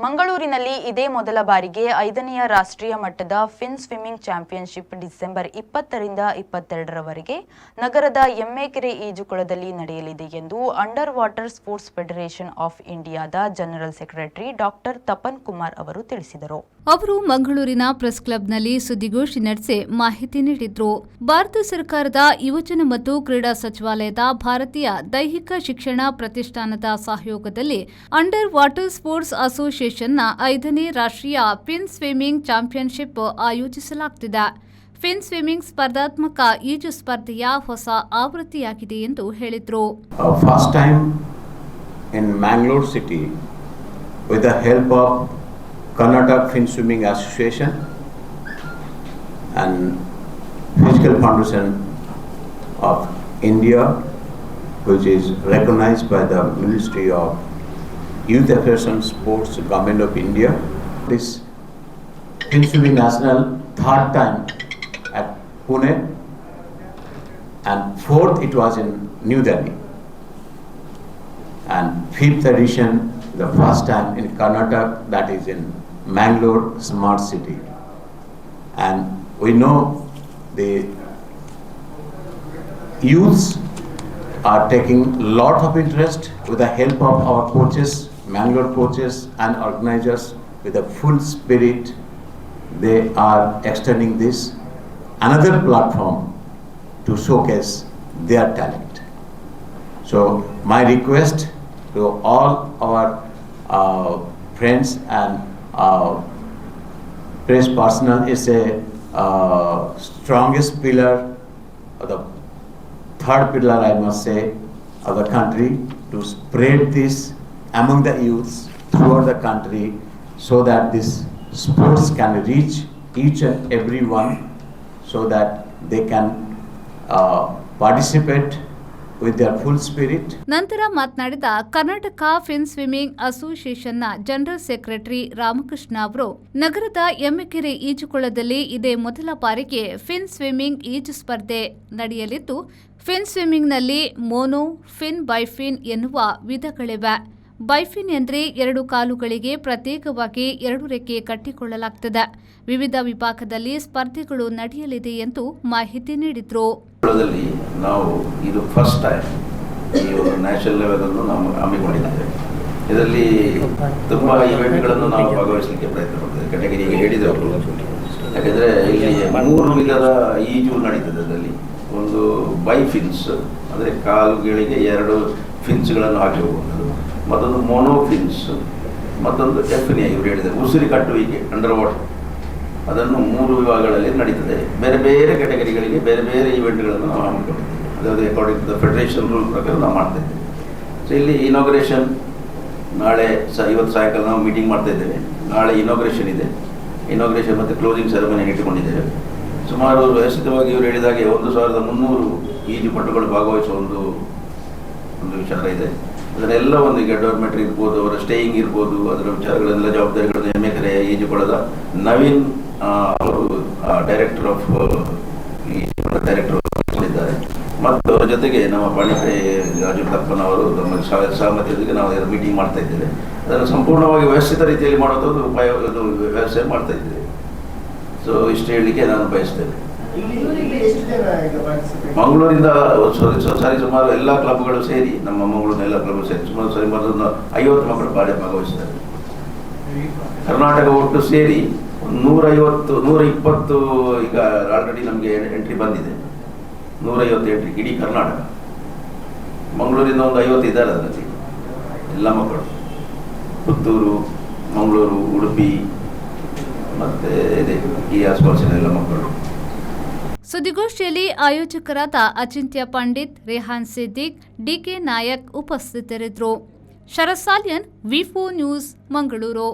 ಮಂಗಳೂರಿನಲ್ಲಿ ಇದೇ ಮೊದಲ ಬಾರಿಗೆ 5ನೇ ರಾಷ್ಟ್ರೀಯ ಮಟ್ಟದ ಫಿನ್ ಸ್ವಿಮ್ಮಿಂಗ್ ಚಾಂಪಿಯನ್ಶಿಪ್ ಡಿಸೆಂಬರ್ 20ರಿಂದ 22ರವರೆಗೆ ನಗರದ ಎಮ್ಮೆಕೆರೆ ಈಜುಕೊಳದಲ್ಲಿ ನಡೆಯಲಿದೆ ಎಂದು under water sports federation of ಇಂಡಿಯಾದ general secretary doctor Tapan Kumar ಅವರು ತಿಳಿಸಿದರು. ಅವರು ಮಂಗಳೂರಿನ ಪ್ರೆಸ್ ಕ್ಲಬ್ನಲ್ಲಿ ಸುದ್ದಿಗೋಷ್ಠಿ ನಡೆಸಿ ಮಾಹಿತಿ ನೀಡಿದರು. ಭಾರತ ಸರ್ಕಾರದ ಯುವಜನ ಮತ್ತು ಕ್ರೀಡಾ ಸಚಿವಾಲಯದ ಭಾರತೀಯ ದೈಹಿಕ ಶಿಕ್ಷಣ ಪ್ರತಿಷ್ಠಾನದ ಸಹಯೋಗದಲ್ಲಿ ಅಂಡರ್ ವಾಟರ್ ಸ್ಪೋರ್ಟ್ಸ್ ಅಸೋಸಿಯೇಷನ್ನ 5ನೇ ರಾಷ್ಟ್ರೀಯ ಫಿನ್ ಸ್ವಿಮ್ಮಿಂಗ್ ಚಾಂಪಿಯನ್ಶಿಪ್ ಆಯೋಜಿಸಲಾಗುತ್ತಿದೆ. ಫಿನ್ ಸ್ವಿಮ್ಮಿಂಗ್ ಸ್ಪರ್ಧಾತ್ಮಕ ಈಜು ಸ್ಪರ್ಧೆಯ ಹೊಸ ಆವೃತ್ತಿಯಾಗಿದೆ ಎಂದು ಹೇಳಿದರು. First time in Mangalore city with the help of Karnataka Fin Swimming Association and Physical Foundation of India, which is recognized by the Ministry of Youth Affairs and Sports, Government of India. This Fin Swimming National third time at Pune and fourth it was in New Delhi, and fifth edition the first time in Karnataka, that is in Mangalore Smart City. And we know the youths are taking lot of interest with the help of our coaches, Mangalore coaches and organizers with a full spirit. They are extending this another platform to showcase their talent. So my request to all our friends and press personnel is a strongest pillar, or the third pillar I must say, of the country, to spread this among the youths throughout the country so that this sports can reach each and every one, so that they can participate with their full spirit. ನಂತರ ಮಾತನಾಡಿದ Karnataka fin swimming ಅಸೋಸಿಯೇಷನ್ನ general secretary Ramakrishna ಅವರು, ನಗರದ ಎಮ್ಮೆಕೆರೆ ಈಜುಕೊಳದಲ್ಲಿ ಇದೇ ಮೊದಲ ಬಾರಿಗೆ fin swimming ಈಜು ಸ್ಪರ್ಧೆ ನಡೆಯಲಿದ್ದು, ಫಿನ್ ಸ್ವಿಮ್ಮಿಂಗ್ನಲ್ಲಿ ಮೋನೋ, ಫಿನ್, ಬೈಫಿನ್ ಎನ್ನುವ ವಿಧಗಳಿವೆ. ಬೈಫಿನ್ ಎಂದರೆ 2 ಕಾಲುಗಳಿಗೆ ಪ್ರತ್ಯೇಕವಾಗಿ 2 ರೆಕ್ಕೆ ಕಟ್ಟಿಕೊಳ್ಳಲಾಗುತ್ತದೆ. ವಿವಿಧ ವಿಭಾಗದಲ್ಲಿ ಸ್ಪರ್ಧೆಗಳು ನಡೆಯಲಿದೆ ಎಂದು ಮಾಹಿತಿ ನೀಡಿದರು. ನಾವು ಇದು ಫಸ್ಟ್ ಟೈಮ್ ಈ ಒಂದು ನ್ಯಾಷನಲ್ ಲೆವೆಲ್ ಅನ್ನು ನಾವು ಹಮ್ಮಿಕೊಂಡಿದ್ದೇವೆ. ಇದರಲ್ಲಿ ತುಂಬ ಇವೆಂಟ್ಗಳನ್ನು ನಾವು ಭಾಗವಹಿಸಲಿಕ್ಕೆ ಪ್ರಯತ್ನ ಮಾಡ್ತೇವೆ. ಕೆಟಗರಿಗೆ ಹೇಳಿದವರು, ಯಾಕೆಂದರೆ ಇಲ್ಲಿ 3 ವಿಧದ ಈಜು ನಡೀತದೆ. ಅದರಲ್ಲಿ ಒಂದು ಬೈಫಿನ್ಸ್ ಅಂದರೆ ಕಾಲುಗಳಿಗೆ 2 ಫಿನ್ಸ್ಗಳನ್ನು ಹಾಕಿ ಹೋಗುವಂಥದ್ದು, ಮತ್ತೊಂದು ಮೋನೋಫಿನ್ಸ್, ಮತ್ತೊಂದು ಎಫ್ನಿಯಾ ಇವರು ಹೇಳಿದ್ದಾರೆ ಉಸಿರಿ ಕಟ್ಟುವಿಕೆ ಅಂಡರ್ ವಾಟರ್. ಅದನ್ನು 3 ವಿಭಾಗಗಳಲ್ಲಿ ನಡೀತದೆ. ಬೇರೆ ಬೇರೆ ಕೆಟಗರಿಗಳಿಗೆ ಬೇರೆ ಬೇರೆ ಇವೆಂಟ್ಗಳನ್ನು ನಾವು ಹಮ್ಮಿಕೊಂಡಿದ್ದೇವೆ. ಅದಾவது according to the federation rule ಪ್ರಕಾರ ನಾವು ಮಾಡ್ತಾ ಇದ್ದೇವೆ. ಸೊ ಇಲ್ಲಿ ಇನಾಗ್ರೇಷನ್ ನಾಳೆ ಇವತ್ತು ಸಾಯಂಕಾಲ ನಾವು ಮೀಟಿಂಗ್ ಮಾಡ್ತಾ ಇದ್ದೇವೆ. ನಾಳೆ ಇನಾಗ್ರೇಷನ್ ಇದೆ. ಇನಾಗ್ರೇಷನ್ ಮತ್ತು ಕ್ಲೋಸಿಂಗ್ ಸೆರೆಮನಿ ಇಟ್ಟುಕೊಂಡಿದ್ದೇವೆ. ಸುಮಾರು ವ್ಯವಸ್ಥಿತವಾಗಿ ಇವರು ಹೇಳಿದಾಗೆ 1300 ಈಜುಪಟುಗಳು ಭಾಗವಹಿಸುವ ಒಂದು ವಿಚಾರ ಇದೆ. ಅದನ್ನೆಲ್ಲ ಒಂದು ಈಗ ಡಾರ್ಮೆಟ್ರಿ ಇರ್ಬೋದು, ಅವರ ಸ್ಟೇಯಿಂಗ್ ಇರ್ಬೋದು, ಅದರ ವಿಚಾರಗಳೆಲ್ಲ ಜವಾಬ್ದಾರಿಗಳನ್ನು ಎಮ್ಮೆಕೆರೆ ಈಜುಕೊಳದ ನವೀನ್ ಅವರು ಡೈರೆಕ್ಟರ್ ಮಾಡಿದ್ದಾರೆ. ಮತ್ತು ಅವರ ಜೊತೆಗೆ ನಮ್ಮ ಪಾಣಿಕೈ ರಾಜು ತಪ್ಪನ್ ಅವರು ನಮ್ಮ ಸಹಮತಿಯೊಂದಿಗೆ ನಾವು ಮೀಟಿಂಗ್ ಮಾಡ್ತಾ ಇದ್ದೇವೆ. ಅದನ್ನು ಸಂಪೂರ್ಣವಾಗಿ ವ್ಯವಸ್ಥಿತ ರೀತಿಯಲ್ಲಿ ಮಾಡೋದು ವ್ಯವಸ್ಥೆ ಮಾಡ್ತಾ ಇದ್ದೇವೆ. ಸೊ ಇಷ್ಟು ಹೇಳಲಿಕ್ಕೆ ನಾನು ಬಯಸ್ತೇನೆ. ಮಂಗಳೂರಿಂದ ಸುಮಾರು ಎಲ್ಲ ಕ್ಲಬ್ಗಳು ಸೇರಿ, ನಮ್ಮ ಮಂಗಳೂರಿನ ಎಲ್ಲ ಕ್ಲಬ್ಗಳು ಸೇರಿ ಸುಮಾರು 50 ಮಕ್ಕಳು ಭಾಗವಹಿಸಿದ್ದಾರೆ. ಕರ್ನಾಟಕ ಒಟ್ಟು ಸೇರಿ 120 ಈಗ ಆಲ್ರೆಡಿ ನಮಗೆ ಎಂಟ್ರಿ ಬಂದಿದೆ. 150 ಎಂಟ್ರಿ ಇಡೀ ಕರ್ನಾಟಕ. ಮಂಗಳೂರಿಂದ ಒಂದು 50 ಇದ್ದಾರೆ ಅದರಲ್ಲಿ ಎಲ್ಲ ಮಕ್ಕಳು. ಪುತ್ತೂರು, ಮಂಗಳೂರು, ಉಡುಪಿ ಮತ್ತು ಇದೆ ಈ ಆಸ್ಪಾಸಿನ ಎಲ್ಲ ಮಕ್ಕಳು. ಸುದ್ದಿಗೋಷ್ಠಿಯಲ್ಲಿ ಆಯೋಜಕರಾದ ಅಚಿಂತ್ಯ ಪಂಡಿತ್, ರೆಹಾನ್ ಸಿದ್ದಿಕ್, ಡಿಕೆ ನಾಯಕ್ ಉಪಸ್ಥಿತರಿದ್ದರು. ಶರತ್ ಸಾಲ್ಯನ್, ವಿ4 ನ್ಯೂಸ್, ಮಂಗಳೂರು.